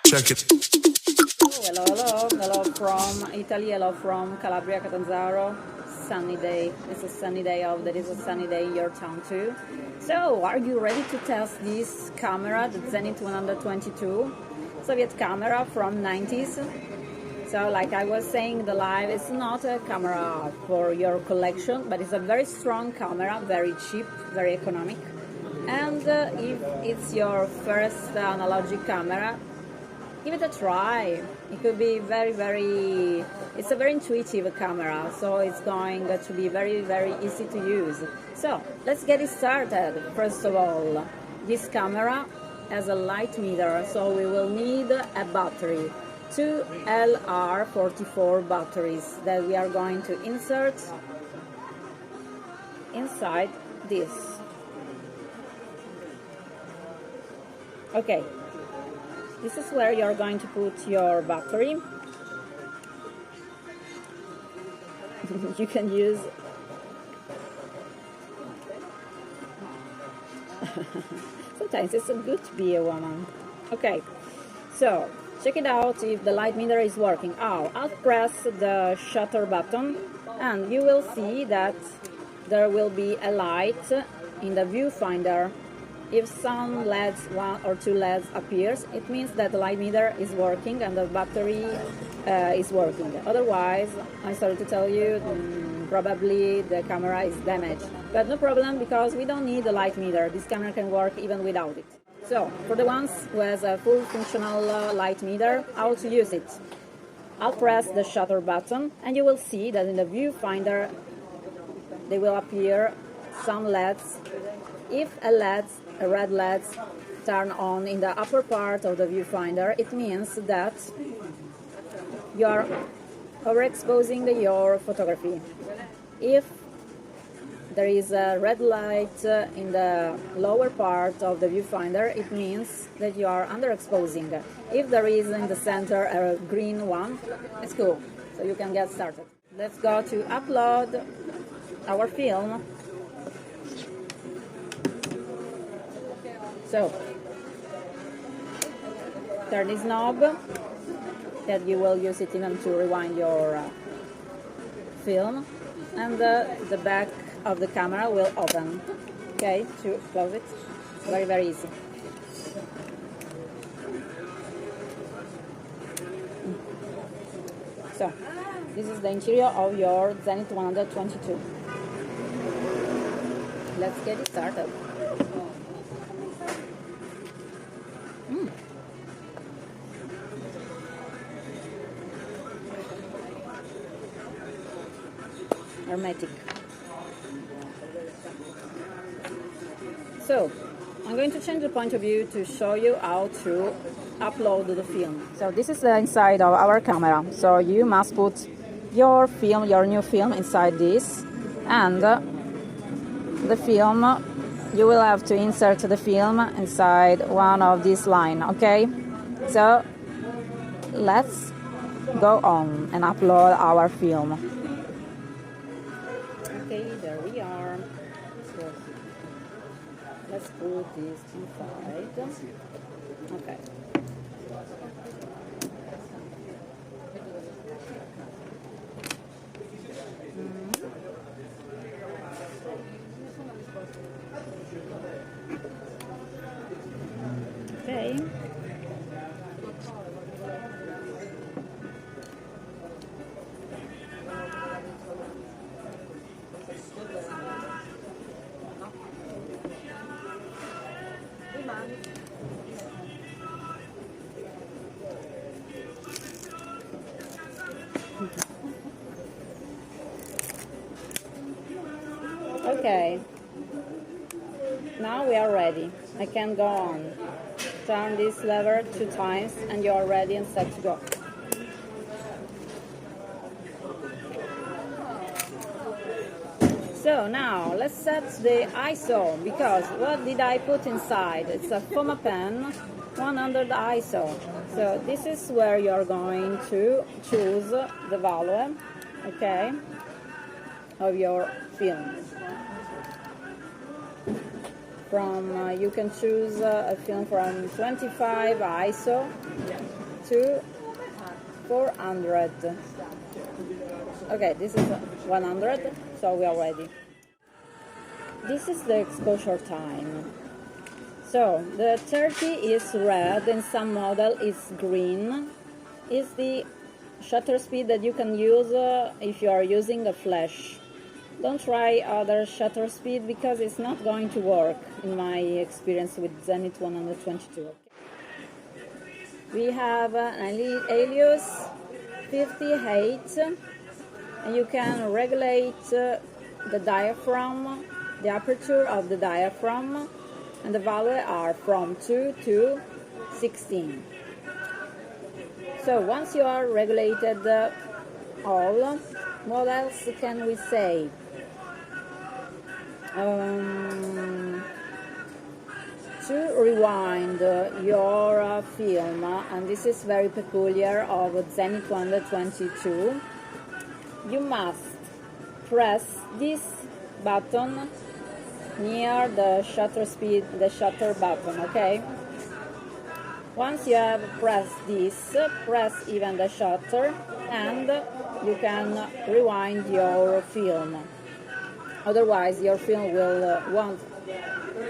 Check it. Hello from Italy, hello from Calabria, Catanzaro. Sunny day. It's a sunny day. I hope that is a sunny day in your town too. So, are you ready to test this camera, the Zenit122 Soviet camera from 90s? So, like I was saying, the live is not a camera for your collection, but it's a very strong camera, very cheap, very economic. And if it's your first analogic camera, give it a try. It could be it's a very intuitive camera, so it's going to be very easy to use. So let's get it started. First of all, this camera has a light meter, so we will need a battery, 2 LR44 batteries that we are going to insert inside this. Okay. This is where you're going to put your battery. You can use sometimes it's good to be a woman. Okay, so check it out if the light meter is working. I'll press the shutter button and you will see that there will be a light in the viewfinder. If some LEDs, 1 or 2 LEDs appears, it means that the light meter is working and the battery is working. Otherwise, I'm sorry to tell you, probably the camera is damaged. But no problem, because we don't need the light meter. This camera can work even without it. So, for the ones who has a full functional light meter, how to use it? I'll press the shutter button and you will see that in the viewfinder they will appear some LEDs. If a red LED turn on in the upper part of the viewfinder, it means that you are overexposing your photography. If there is a red light in the lower part of the viewfinder, it means that you are underexposing. If there is in the center a green one, it's cool, so you can get started. Let's go to upload our film. So, turn this knob, that you will use it even to rewind your film, and the back of the camera will open. Okay, to close it, very easy. So, this is the interior of your Zenit122. Let's get it started. Hermetic. So, I'm going to change the point of view to show you how to upload the film. So this is the inside of our camera. So you must put your film, your new film, inside this, and the film, you will have to insert the film inside one of these lines. Okay, so let's go on and upload our film. Okay, there we are. So let's put this inside. Okay. Okay. Okay, now we are ready. I can go on. Turn this lever 2 times and you are ready and set to go. So now let's set the ISO, because what did I put inside? It's a fomapan100 ISO. So this is where you're going to choose the value, okay, of your film. You can choose a film from 25 ISO to 400. Okay, this is 100, so we are ready. This is the exposure time. So the 30 is red and some model is green. Is the shutter speed that you can use if you are using a flash. Don't try other shutter speed because it's not going to work in my experience with Zenit122. We have an alias 58 and you can regulate the diaphragm, the aperture of the diaphragm, and the values are from 2 to 16. So once you are regulated all, what else can we say? To rewind your film, and this is very peculiar of Zenit122, you must press this button near the shutter speed, the shutter button, okay? Once you have pressed this, press even the shutter and you can rewind your film. Otherwise your film will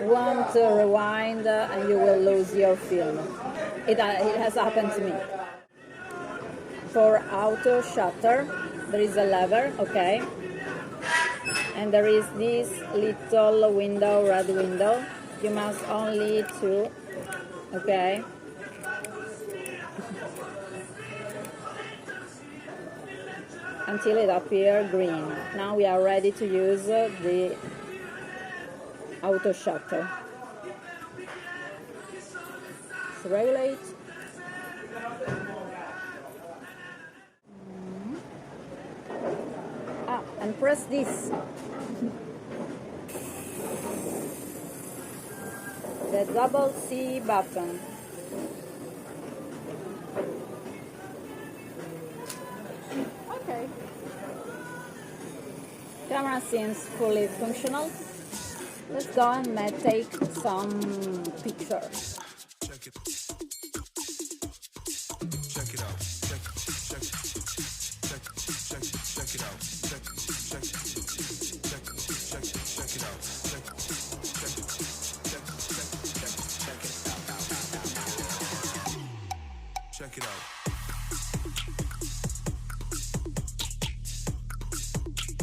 won't rewind and you will lose your film. It has happened to me. For auto shutter there is a lever, okay, and there is this little window, red window. You must only to, okay, until it appears green. Now we are ready to use the auto shutter. So regulate. And press this. The double C button. Okay. Camera seems fully functional. Let's go and take some pictures. Check it out. Check it out. Check it out. Check it out. Check it out. Check it out. Check it out. Check it out. Check it out.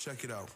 Check it out. Check it out. Check it out.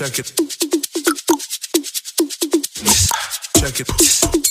Check it. Check it.